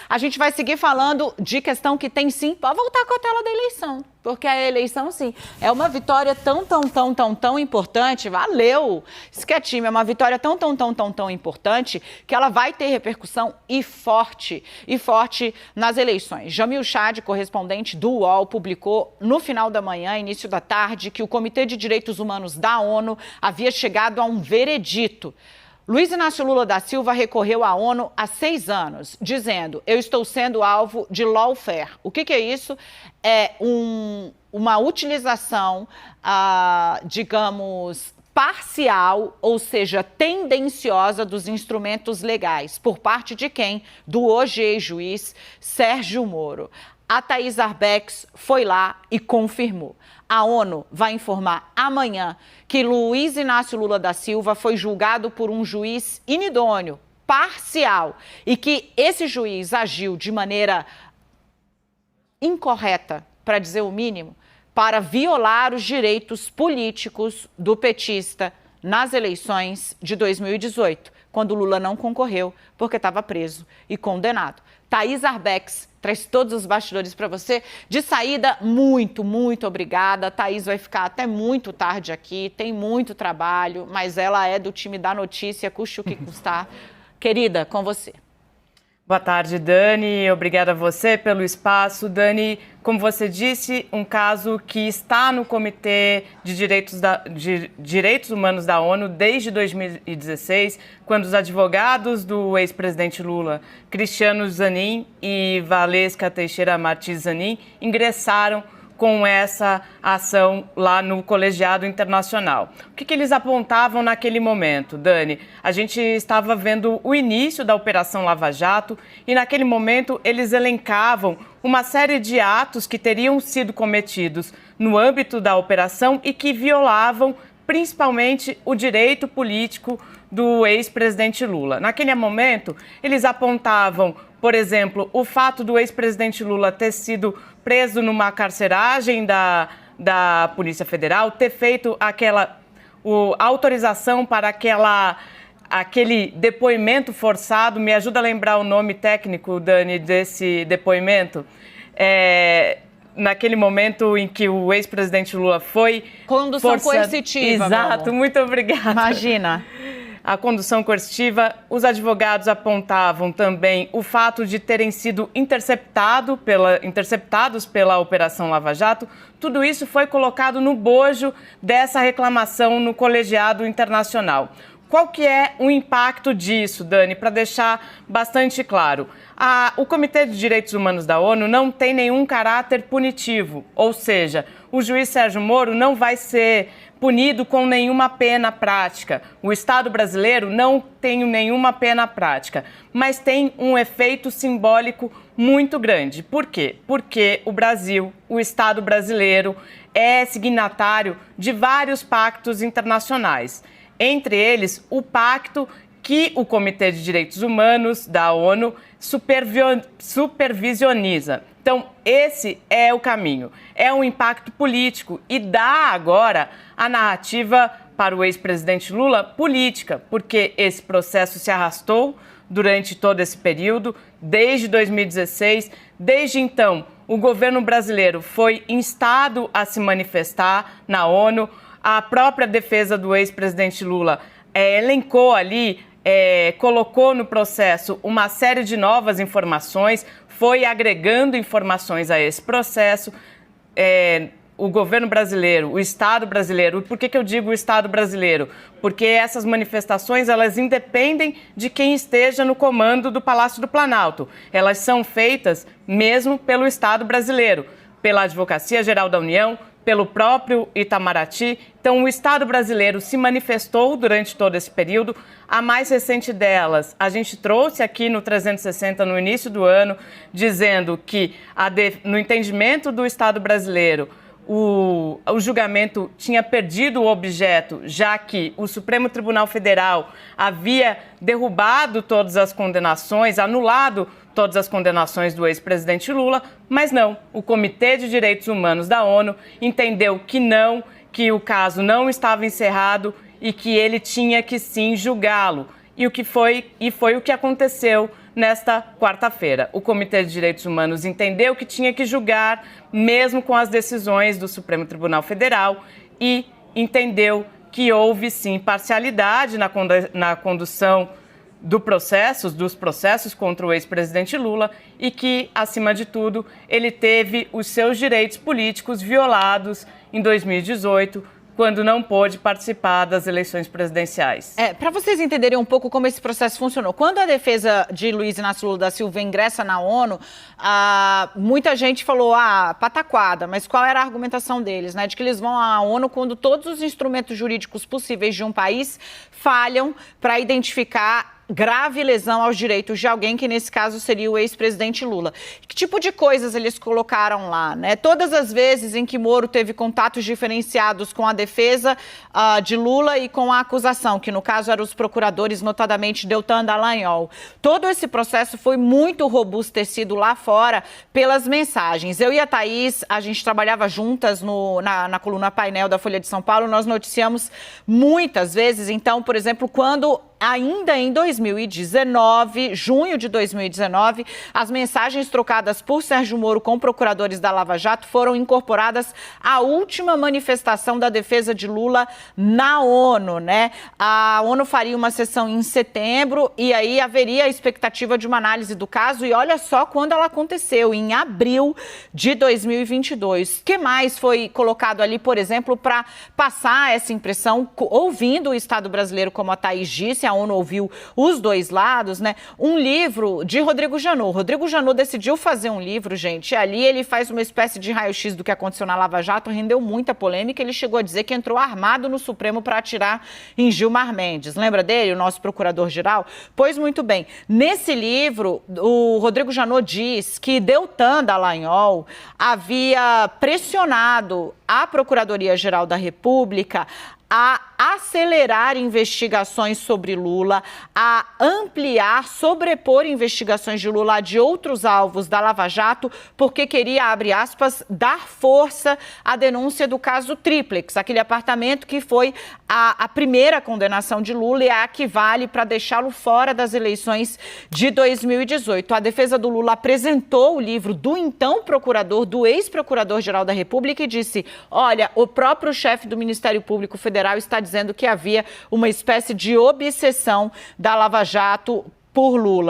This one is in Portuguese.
A gente vai seguir falando de questão que tem sim, pode voltar com a tela da eleição, porque a eleição sim, é uma vitória tão importante, valeu, isso que é time, é uma vitória tão importante que ela vai ter repercussão e forte nas eleições. Jamil Chad, correspondente do UOL, publicou no final da manhã, início da tarde, que o Comitê de Direitos Humanos da ONU havia chegado a um veredito. Luiz Inácio Lula da Silva recorreu à ONU há 6 anos, dizendo: eu estou sendo alvo de lawfare. O que é isso? É uma utilização, digamos, parcial, ou seja, tendenciosa dos instrumentos legais. Por parte de quem? Do hoje ex-juiz Sérgio Moro. A Thaís Arbex foi lá e confirmou. A ONU vai informar amanhã que Luiz Inácio Lula da Silva foi julgado por um juiz inidôneo, parcial, e que esse juiz agiu de maneira incorreta, para dizer o mínimo, para violar os direitos políticos do petista nas eleições de 2018, quando Lula não concorreu porque estava preso e condenado. Thaís Arbex traz todos os bastidores para você. De saída, muito obrigada. A Thaís vai ficar até muito tarde aqui, tem muito trabalho, mas ela é do time da notícia, custe o que custar. Querida, com você. Boa tarde, Dani. Obrigada a você pelo espaço. Dani, como você disse, um caso que está no Comitê de Direitos Humanos da ONU desde 2016, quando os advogados do ex-presidente Lula, Cristiano Zanin e Valesca Teixeira Martins Zanin, ingressaram com essa ação lá no colegiado internacional. O que eles apontavam naquele momento, Dani? A gente estava vendo o início da Operação Lava Jato e naquele momento eles elencavam uma série de atos que teriam sido cometidos no âmbito da operação e que violavam principalmente o direito político do ex-presidente Lula. Naquele momento, eles apontavam, por exemplo, o fato do ex-presidente Lula ter sido preso numa carceragem da Polícia Federal, ter feito autorização para aquele depoimento forçado. Me ajuda a lembrar o nome técnico, Dani, desse depoimento? Naquele momento em que o ex-presidente Lula foi... Condução coercitiva. Exato, muito obrada. Imagina. A condução coercitiva, os advogados apontavam também o fato de terem sido interceptados pela Operação Lava Jato. Tudo isso foi colocado no bojo dessa reclamação no colegiado internacional. Qual que é o impacto disso, Dani, para deixar bastante claro? O Comitê de Direitos Humanos da ONU não tem nenhum caráter punitivo, ou seja, o juiz Sérgio Moro não vai ser punido com nenhuma pena prática. O Estado brasileiro não tem nenhuma pena prática, mas tem um efeito simbólico muito grande. Por quê? Porque o Brasil, o Estado brasileiro, é signatário de vários pactos internacionais. Entre eles, o pacto que o Comitê de Direitos Humanos da ONU supervisioniza. Então, esse é o caminho, é um impacto político e dá agora a narrativa para o ex-presidente Lula política, porque esse processo se arrastou durante todo esse período, desde 2016. Desde então, o governo brasileiro foi instado a se manifestar na ONU. A própria defesa do ex-presidente Lula elencou ali, colocou no processo uma série de novas informações, foi agregando informações a esse processo. O governo brasileiro, o Estado brasileiro. Por que eu digo o Estado brasileiro? Porque essas manifestações, elas independem de quem esteja no comando do Palácio do Planalto. Elas são feitas mesmo pelo Estado brasileiro, pela Advocacia Geral da União, pelo próprio Itamaraty. Então, o Estado brasileiro se manifestou durante todo esse período. A mais recente delas, a gente trouxe aqui no 360 no início do ano, dizendo que, no entendimento do Estado brasileiro, o julgamento tinha perdido o objeto, já que o Supremo Tribunal Federal havia derrubado todas as condenações, anulado todas as condenações do ex-presidente Lula, mas não. O Comitê de Direitos Humanos da ONU entendeu que não, que o caso não estava encerrado e que ele tinha que sim julgá-lo. E foi o que aconteceu nesta quarta-feira. O Comitê de Direitos Humanos entendeu que tinha que julgar, mesmo com as decisões do Supremo Tribunal Federal, e entendeu que houve, sim, parcialidade na condução dos processos contra o ex-presidente Lula e que, acima de tudo, ele teve os seus direitos políticos violados em 2018, quando não pôde participar das eleições presidenciais. Para vocês entenderem um pouco como esse processo funcionou, quando a defesa de Luiz Inácio Lula da Silva ingressa na ONU, muita gente falou, pataquada, mas qual era a argumentação deles, né? De que eles vão à ONU quando todos os instrumentos jurídicos possíveis de um país falham para identificar grave lesão aos direitos de alguém, que nesse caso seria o ex-presidente Lula. Que tipo de coisas eles colocaram lá, né? Todas as vezes em que Moro teve contatos diferenciados com a defesa de Lula e com a acusação, que no caso eram os procuradores, notadamente Deltan Dallagnol. Todo esse processo foi muito robustecido lá fora pelas mensagens. Eu e a Thaís, a gente trabalhava juntas na coluna Painel da Folha de São Paulo, nós noticiamos muitas vezes, então, por exemplo, quando ainda em 2019, junho de 2019, as mensagens trocadas por Sérgio Moro com procuradores da Lava Jato foram incorporadas à última manifestação da defesa de Lula na ONU, né? A ONU faria uma sessão em setembro e aí haveria a expectativa de uma análise do caso e olha só quando ela aconteceu, em abril de 2022. O que mais foi colocado ali, por exemplo, para passar essa impressão, ouvindo o Estado brasileiro, como a Thaís disse, a ONU ouviu os dois lados, né? Um livro de Rodrigo Janot. Rodrigo Janot decidiu fazer um livro, gente, e ali ele faz uma espécie de raio-x do que aconteceu na Lava Jato, rendeu muita polêmica, ele chegou a dizer que entrou armado no Supremo para atirar em Gilmar Mendes. Lembra dele, o nosso procurador-geral? Pois muito bem, nesse livro, o Rodrigo Janot diz que Deltan Dallagnol havia pressionado a Procuradoria-Geral da República a acelerar investigações sobre Lula, a ampliar, sobrepor investigações de Lula a de outros alvos da Lava Jato, porque queria, abre aspas, dar força à denúncia do caso Triplex, aquele apartamento que foi a primeira condenação de Lula e a que vale para deixá-lo fora das eleições de 2018. A defesa do Lula apresentou o livro do então procurador, do ex-procurador-geral da República e disse, olha, o próprio chefe do Ministério Público Federal está dizendo que havia uma espécie de obsessão da Lava Jato por Lula.